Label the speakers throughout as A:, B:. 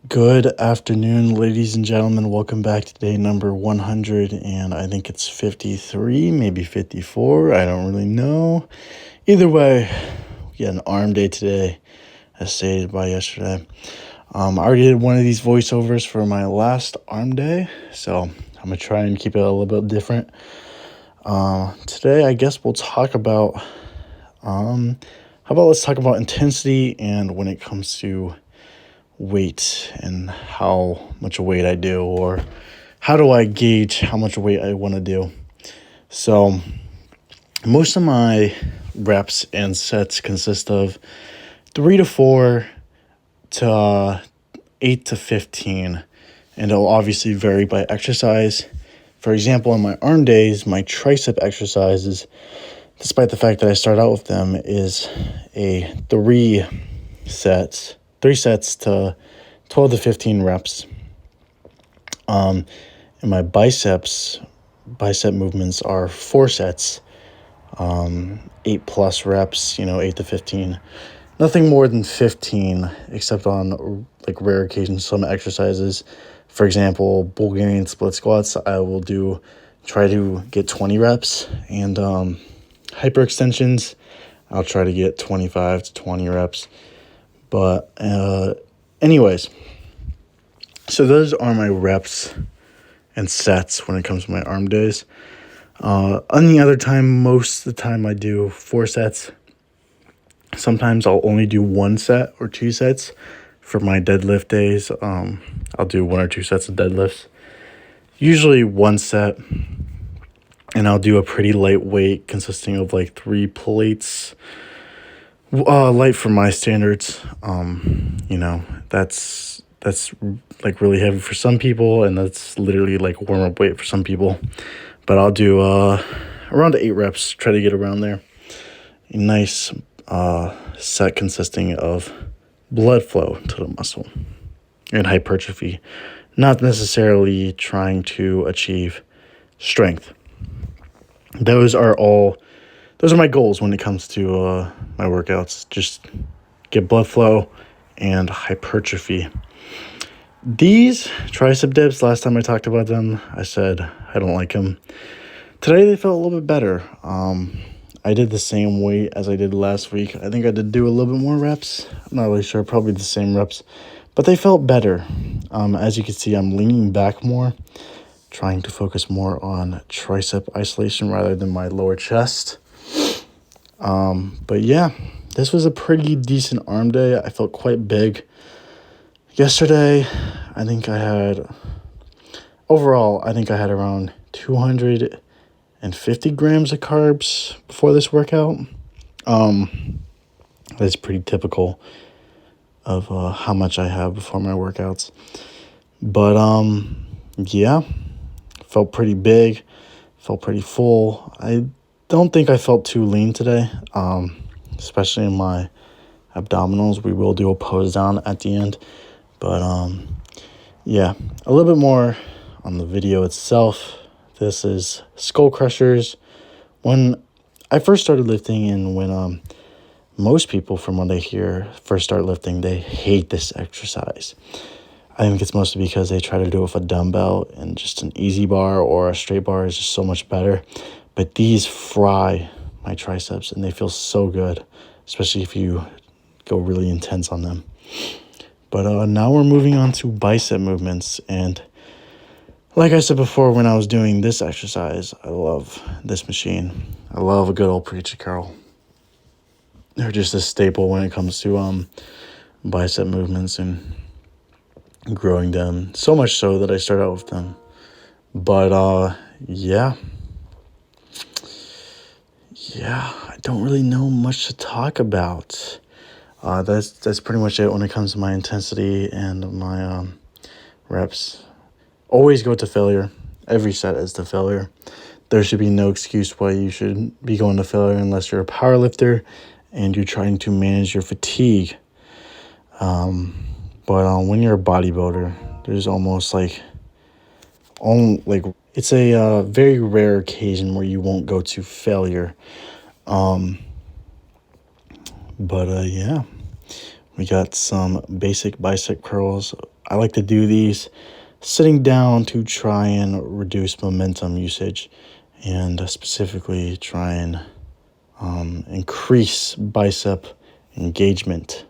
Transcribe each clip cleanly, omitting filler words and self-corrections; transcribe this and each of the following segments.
A: Good afternoon, ladies and gentlemen. Welcome back to day number 100, and I think it's 53, maybe 54. I don't really know. Either way, we got an arm day today, as stated by yesterday. I already did one of these voiceovers for my last arm day, so I'm going to try and keep it a little bit different. Today, I guess we'll talk about, let's talk about intensity and when it comes to weight and how much weight I do, or how do I gauge how much weight I want to do. So most of my reps and sets consist of 3 to 4 to 8 to 15, and it'll obviously vary by exercise. For example, on my arm days, my tricep exercises, despite the fact that I start out with them, is a 3 sets to 12 to 15 reps. And my bicep movements are 4 sets, 8 plus reps, 8 to 15. Nothing more than 15, except on like rare occasions, some exercises. For example, Bulgarian split squats, I will try to get 20 reps, and hyperextensions, I'll try to get 25 to 20 reps. But anyways, so those are my reps and sets when it comes to my arm days. On the other time, most of the time I do 4 sets. Sometimes I'll only do 1 set or 2 sets. For my deadlift days, I'll do 1 or 2 sets of deadlifts. Usually 1 set, and I'll do a pretty lightweight consisting of like 3 plates. Light for my standards. That's like really heavy for some people, and that's literally like warm-up weight for some people. But I'll do around 8 reps, try to get around there. A nice set consisting of blood flow to the muscle and hypertrophy, not necessarily trying to achieve strength. Those are my goals when it comes to my workouts. Just get blood flow and hypertrophy. These tricep dips, last time I talked about them, I said I don't like them. Today they felt a little bit better. I did the same weight as I did last week. I think I did do a little bit more reps. I'm not really sure, probably the same reps, but they felt better. As you can see, I'm leaning back more, trying to focus more on tricep isolation rather than my lower chest. But yeah, this was a pretty decent arm day. I felt quite big. Yesterday, I think I had around 250 grams of carbs before this workout. That's pretty typical of how much I have before my workouts. But yeah, felt pretty big, felt pretty full. I don't think I felt too lean today, especially in my abdominals. We will do a pose down at the end. But yeah, a little bit more on the video itself. This is skull crushers. When I first started lifting, and when most people, from what I hear, first start lifting, they hate this exercise. I think it's mostly because they try to do it with a dumbbell, and just an easy bar or a straight bar is just so much better. But these fry my triceps, and they feel so good, especially if you go really intense on them. But now we're moving on to bicep movements. And like I said before, when I was doing this exercise, I love this machine. I love a good old preacher curl. They're just a staple when it comes to bicep movements and growing them. So much so that I started out with them. But yeah, I don't really know much to talk about. That's pretty much it when it comes to my intensity and my reps. Always go to failure. Every set is to failure. There should be no excuse why you should be going to failure unless you're a power lifter and you're trying to manage your fatigue. But when you're a bodybuilder, there's almost it's a very rare occasion where you won't go to failure. But yeah, We got some basic bicep curls. I like to do these sitting down to try and reduce momentum usage and specifically try and increase bicep engagement.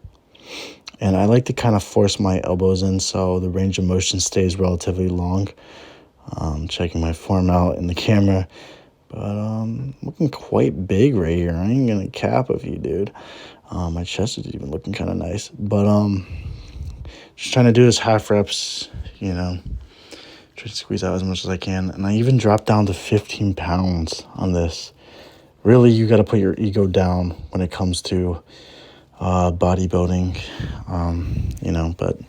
A: And I like to kind of force my elbows in so the range of motion stays relatively long. Checking my form out in the camera. But looking quite big right here. I ain't gonna cap with you, dude. My chest is even looking kind of nice. But just trying to do this half reps, try to squeeze out as much as I can. And I even dropped down to 15 pounds on this. Really, you got to put your ego down when it comes to bodybuilding, but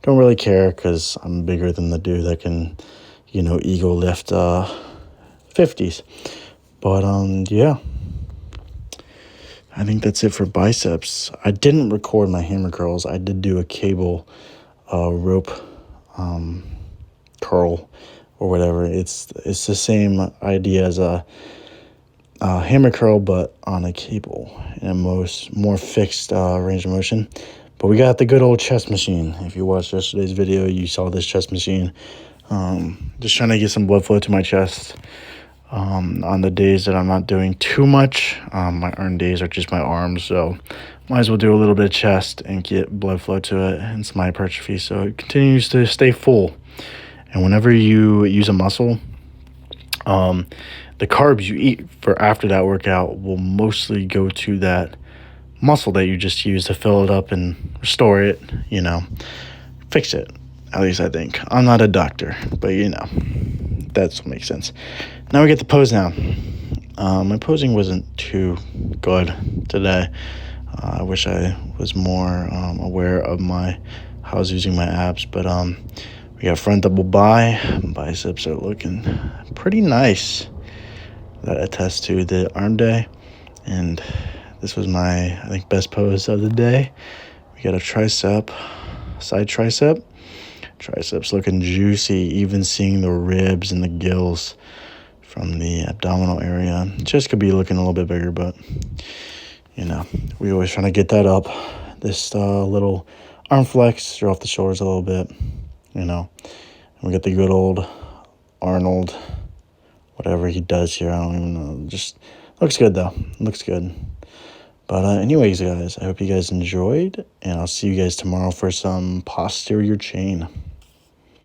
A: don't really care because I'm bigger than the dude that can, ego lift 50s. But, yeah, I think that's it for biceps. I didn't record my hammer curls. I did do a cable rope curl or whatever. It's the same idea as a hammer curl, but on a cable and a more fixed range of motion. But we got the good old chest machine. If you watched yesterday's video, you saw this chest machine. Just trying to get some blood flow to my chest. On the days that I'm not doing too much, my earned days are just my arms, so might as well do a little bit of chest and get blood flow to it and some hypertrophy so it continues to stay full. And whenever you use a muscle, the carbs you eat for after that workout will mostly go to that muscle that you just used to fill it up and restore it, fix it. At least I think. I'm not a doctor, but that's what makes sense. Now we get the pose down. My posing wasn't too good today. I wish I was more aware of how I was using my abs, but we got front double biceps are looking pretty nice. That attests to the arm day, and this was my, I think, best pose of the day. We got a tricep, side tricep. Triceps looking juicy, even seeing the ribs and the gills from the abdominal area. Chest could be looking a little bit bigger, but, we always trying to get that up. This little arm flex, throw off the shoulders a little bit, And we got the good old Arnold, whatever he does here. I don't even know. Just looks good, though. Looks good. But anyways, guys, I hope you guys enjoyed, and I'll see you guys tomorrow for some posterior chain.